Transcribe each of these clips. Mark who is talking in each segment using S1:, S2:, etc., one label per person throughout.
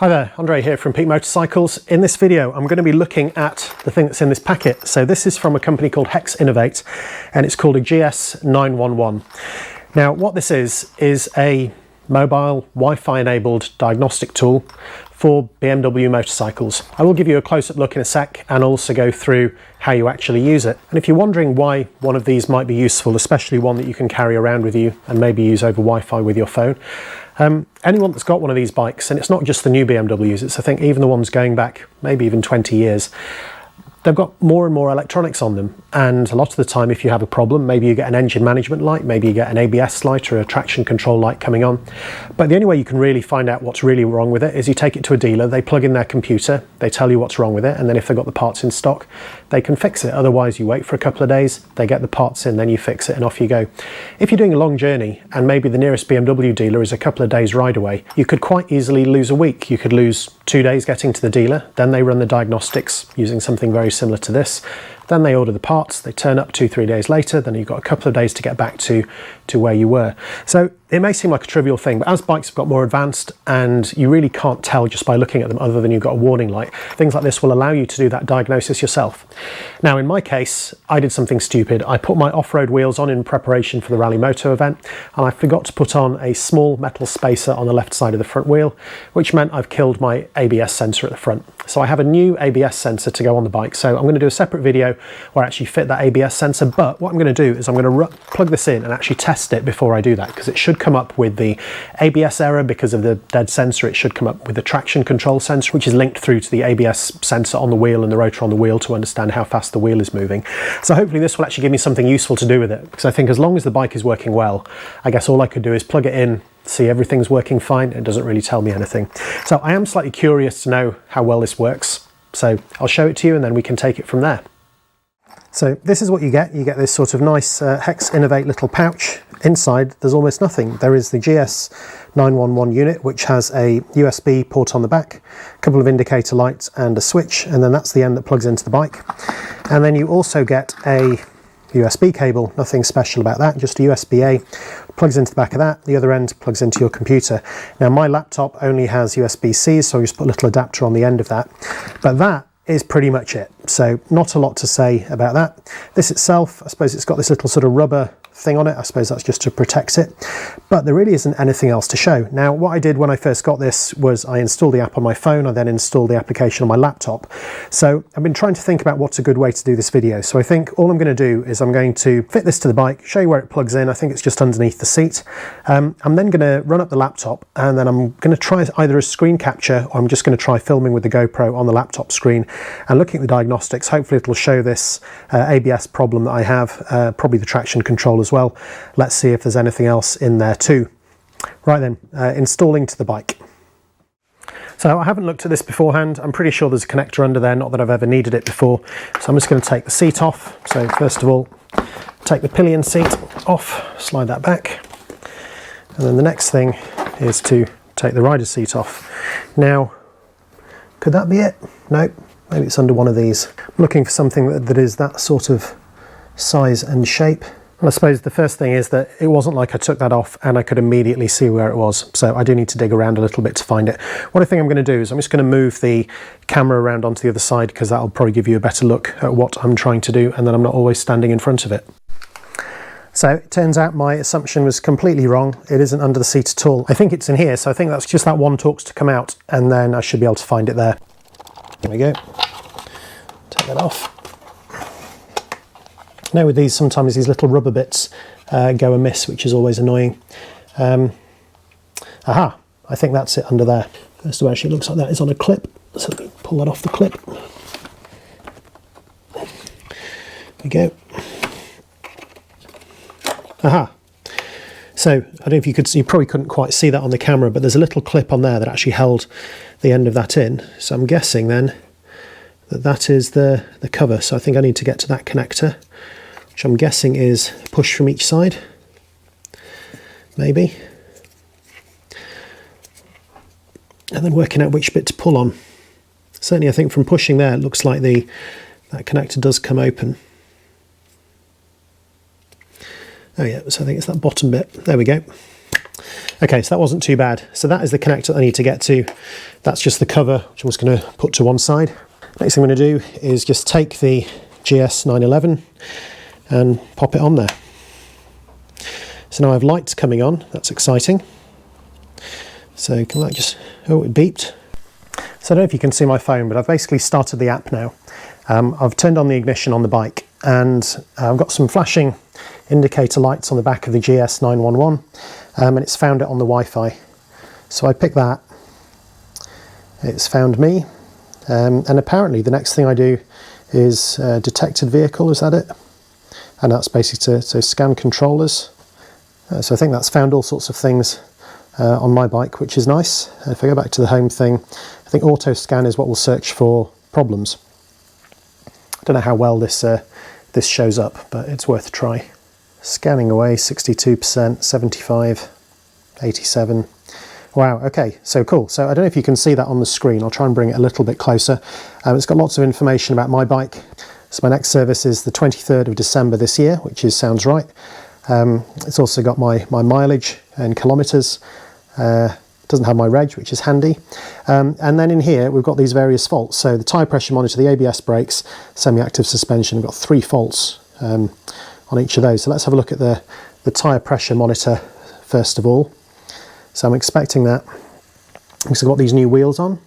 S1: Hi there, Andre here from Peak Motorcycles. In this video, I'm going to be looking at the thing that's in this packet. So this is from a company called Hex Innovate, and it's called a GS-911. Now, what this is a mobile Wi-Fi enabled diagnostic tool for BMW motorcycles. I will give you a close-up look in a sec and also go through how you actually use it. And if you're wondering why one of these might be useful, especially one that you can carry around with you and maybe use over Wi-Fi with your phone, anyone that's got one of these bikes, and it's not just the new BMWs, it's I think even the ones going back maybe even 20 years, they've got more and more electronics on them, and a lot of the time if you have a problem, maybe you get an engine management light, maybe you get an ABS light or a traction control light coming on. But the only way you can really find out what's really wrong with it is you take it to a dealer, they plug in their computer, they tell you what's wrong with it, and then if they've got the parts in stock, they can fix it. Otherwise you wait for a couple of days, they get the parts in, then you fix it and off you go. If you're doing a long journey and maybe the nearest BMW dealer is a couple of days ride away, you could quite easily lose a week. You could lose 2 days getting to the dealer, then they run the diagnostics using something very similar to this. Then they order the parts, they turn up 2-3 days later, then you've got a couple of days to get back to where you were. So it may seem like a trivial thing, but as bikes have got more advanced and you really can't tell just by looking at them other than you've got a warning light, things like this will allow you to do that diagnosis yourself. Now in my case, I did something stupid. I put my off-road wheels on in preparation for the Rally Moto event, and I forgot to put on a small metal spacer on the left side of the front wheel, which meant I've killed my ABS sensor at the front. So I have a new ABS sensor to go on the bike. So I'm going to do a separate video where I actually fit that ABS sensor, but what I'm going to do is I'm going to plug this in and actually test it before I do that, because it should come up with the ABS error because of the dead sensor. It should come up with the traction control sensor, which is linked through to the ABS sensor on the wheel and the rotor on the wheel to understand how fast the wheel is moving. So hopefully this will actually give me something useful to do with it, because I think as long as the bike is working well, I guess all I could do is plug it in, see everything's working fine. It doesn't really tell me anything. So I am slightly curious to know how well this works. So I'll show it to you and then we can take it from there. So this is what you get. You get this sort of nice Hex Innovate little pouch. Inside there's almost nothing. There is the GS-911 unit, which has a USB port on the back, a couple of indicator lights and a switch, and then that's the end that plugs into the bike. And then you also get a USB cable, nothing special about that, just a USB-A, plugs into the back of that, the other end plugs into your computer. Now my laptop only has USB-C, so I just put a little adapter on the end of that, but that is pretty much it. So not a lot to say about that. This itself, I suppose it's got this little sort of rubber thing on it. I suppose that's just to protect it, but there really isn't anything else to show. Now what I did when I first got this was I installed the app on my phone, I then installed the application on my laptop. So I've been trying to think about what's a good way to do this video. So I think all I'm going to do is I'm going to fit this to the bike, show you where it plugs in. I think it's just underneath the seat. I'm then going to run up the laptop, and then I'm going to try either a screen capture, or I'm just going to try filming with the GoPro on the laptop screen and looking at the diagnostics. Hopefully it'll show this ABS problem that I have, probably the traction control as well. Let's see if there's anything else in there too. Right then, installing to the bike. So I haven't looked at this beforehand. I'm pretty sure there's a connector under there, not that I've ever needed it before. So I'm just going to take the seat off. So first of all, take the pillion seat off, slide that back. And then the next thing is to take the rider seat off. Now, could that be it? Nope, maybe it's under one of these. I'm looking for something that is that sort of size and shape. And I suppose the first thing is that it wasn't like I took that off and I could immediately see where it was. So I do need to dig around a little bit to find it. What I think I'm going to do is I'm just going to move the camera around onto the other side, because that'll probably give you a better look at what I'm trying to do, and then I'm not always standing in front of it. So it turns out my assumption was completely wrong. It isn't under the seat at all. I think it's in here, so I think that's just that one Torx to come out, and then I should be able to find it there. There we go. Take that off. Now with these, sometimes these little rubber bits go amiss, which is always annoying. Aha, I think that's it under there. First of all, actually it looks like that is on a clip, so let me pull that off the clip. There we go. Aha. So I don't know if you could see, you probably couldn't quite see that on the camera, but there's a little clip on there that actually held the end of that in. So I'm guessing then that that is the cover. So I think I need to get to that connector, which I'm guessing is push from each side, maybe. And then working out which bit to pull on. Certainly I think from pushing there, it looks like that connector does come open. Oh yeah, so I think it's that bottom bit. There we go. Okay, so that wasn't too bad. So that is the connector that I need to get to. That's just the cover, which I'm just going to put to one side. Next thing I'm going to do is just take the GS-911 and pop it on there. So now I have lights coming on. That's exciting. So can I just... oh, it beeped. So I don't know if you can see my phone, but I've basically started the app now. I've turned on the ignition on the bike, and I've got some flashing indicator lights on the back of the GS-911, and it's found it on the Wi-Fi. So I pick that, it's found me, and apparently the next thing I do is detected vehicle, is that it? And that's basically to scan controllers. So I think that's found all sorts of things on my bike, which is nice. If I go back to the home thing, I think auto scan is what will search for problems. I don't know how well this shows up, but it's worth a try. Scanning away, 62%, 75, 87. Wow, okay, so cool. So I don't know if you can see that on the screen. I'll try and bring it a little bit closer. It's got lots of information about my bike. So my next service is the 23rd of December this year, which sounds right. It's also got my mileage and kilometres. Doesn't have my reg, which is handy. And then in here we've got these various faults. So the tyre pressure monitor, the ABS brakes, semi-active suspension. We've got 3 faults on each of those. So let's have a look at the tyre pressure monitor first of all. So I'm expecting that because I've got these new wheels on.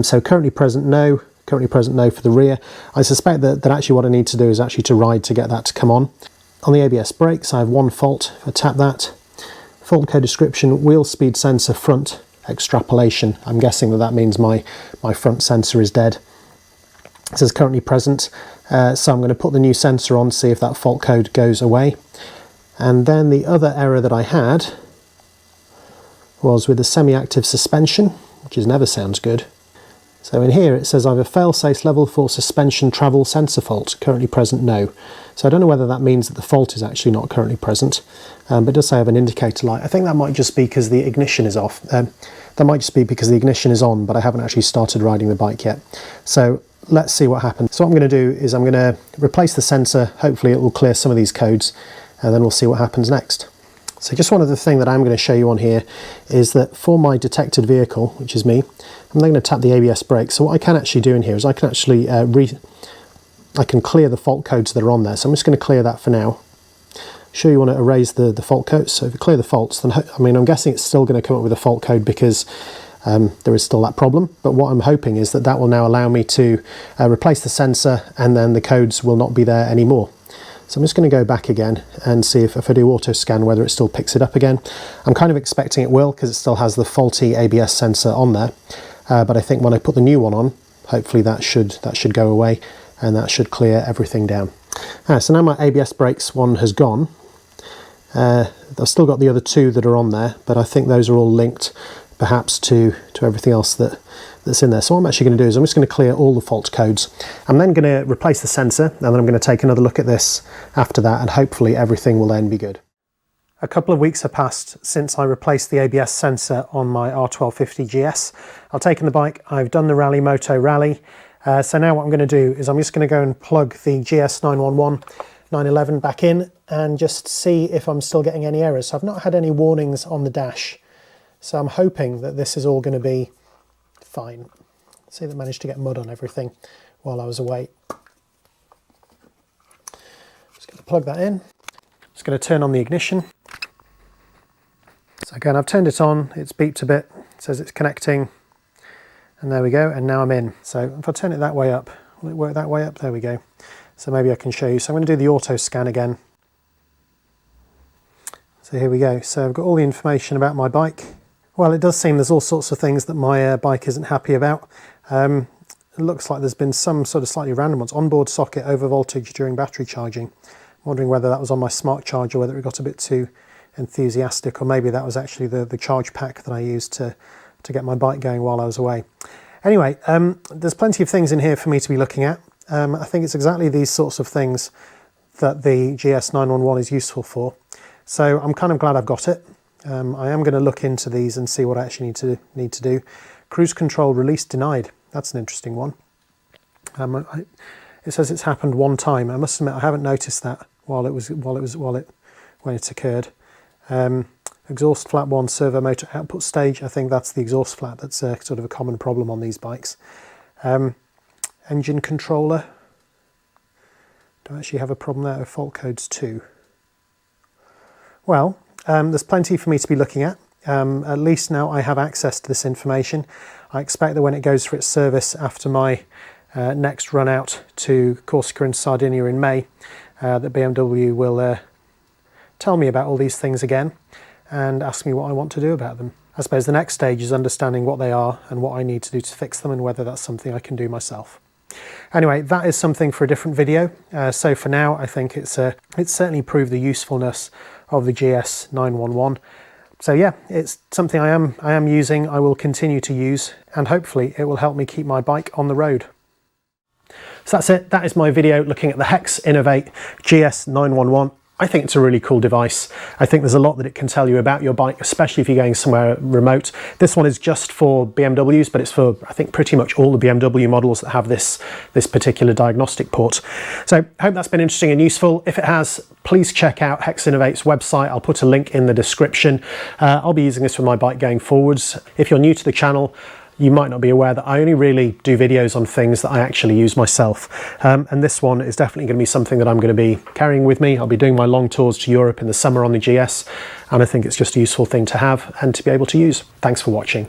S1: So currently present, no. Currently present, no for the rear. I suspect that actually what I need to do is actually to ride to get that to come on. On the ABS brakes, I have 1 fault. If I tap that, fault code description, wheel speed sensor front extrapolation. I'm guessing that means my front sensor is dead. It says currently present, so I'm going to put the new sensor on, see if that fault code goes away. And then the other error that I had was with the semi-active suspension, which never sounds good. So in here it says I have a fail-safe level 4 suspension travel sensor fault, currently present, no. So I don't know whether that means that the fault is actually not currently present, but it does say I have an indicator light. I think that might just be because the ignition is off. That might just be because the ignition is on, but I haven't actually started riding the bike yet. So let's see what happens. So what I'm going to do is I'm going to replace the sensor. Hopefully it will clear some of these codes, and then we'll see what happens next. So just one other thing that I'm going to show you on here is that for my detected vehicle, which is me, I'm then going to tap the ABS brake. So what I can actually do in here is I can actually I can clear the fault codes that are on there. So I'm just going to clear that for now. Sure, you want to erase the fault codes. So if you clear the faults, then I mean, I'm guessing it's still going to come up with a fault code because there is still that problem. But what I'm hoping is that will now allow me to replace the sensor, and then the codes will not be there anymore. So I'm just going to go back again and see if I do auto scan whether it still picks it up again. I'm kind of expecting it will because it still has the faulty ABS sensor on there. But I think when I put the new one on, hopefully that should go away, and that should clear everything down. So now my ABS brakes one has gone. I've still got the other 2 that are on there, but I think those are all linked perhaps to everything else that's in there. So what I'm actually going to do is I'm just going to clear all the fault codes. I'm then going to replace the sensor, and then I'm going to take another look at this after that, and hopefully everything will then be good. A couple of weeks have passed since I replaced the ABS sensor on my R1250GS. I've taken the bike, I've done the Rallye Moto Rally. So now what I'm going to do is I'm just going to go and plug the GS-911 911 back in and just see if I'm still getting any errors. So I've not had any warnings on the dash. So I'm hoping that this is all going to be fine. See, that managed to get mud on everything while I was away. Just going to plug that in. Just going to turn on the ignition. So again, I've turned it on, it's beeped a bit, it says it's connecting, and there we go, and now I'm in. So if I turn it that way up, will it work that way up? There we go. So maybe I can show you. So I'm going to do the auto scan again. So here we go. So I've got all the information about my bike. Well, it does seem there's all sorts of things that my bike isn't happy about. It looks like there's been some sort of slightly random ones. Onboard socket over voltage during battery charging. I'm wondering whether that was on my smart charger, whether it got a bit too enthusiastic, or maybe that was actually the charge pack that I used to get my bike going while I was away. Anyway, there's plenty of things in here for me to be looking at. I think it's exactly these sorts of things that the GS-911 is useful for. So I'm kind of glad I've got it. I am going to look into these and see what I actually need to do. Cruise control release denied. That's an interesting one. It says it's happened one time. I must admit I haven't noticed that when it occurred. exhaust flap 1 servo motor output stage. I think that's the exhaust flap. That's sort of a common problem on these bikes. Engine controller. Don't actually have a problem there. Fault codes 2. Well, there's plenty for me to be looking at. At least now I have access to this information. I expect that when it goes for its service after my next run out to Corsica and Sardinia in May, that BMW will tell me about all these things again and ask me what I want to do about them. I suppose the next stage is understanding what they are and what I need to do to fix them and whether that's something I can do myself. Anyway, that is something for a different video. So for now, I think it's certainly proved the usefulness of the GS-911. So yeah, it's something I am using, I will continue to use, and hopefully it will help me keep my bike on the road. So that's it. That is my video looking at the Hex Innovate GS-911. I think it's a really cool device. I think there's a lot that it can tell you about your bike, especially if you're going somewhere remote. This one is just for BMWs, but it's for, I think, pretty much all the BMW models that have this particular diagnostic port. So I hope that's been interesting and useful. If it has, please check out Hex Innovate's website. I'll put a link in the description. I'll be using this for my bike going forwards. If you're new to the channel, you might not be aware that I only really do videos on things that I actually use myself. And this one is definitely going to be something that I'm going to be carrying with me. I'll be doing my long tours to Europe in the summer on the GS, and I think it's just a useful thing to have and to be able to use. Thanks for watching.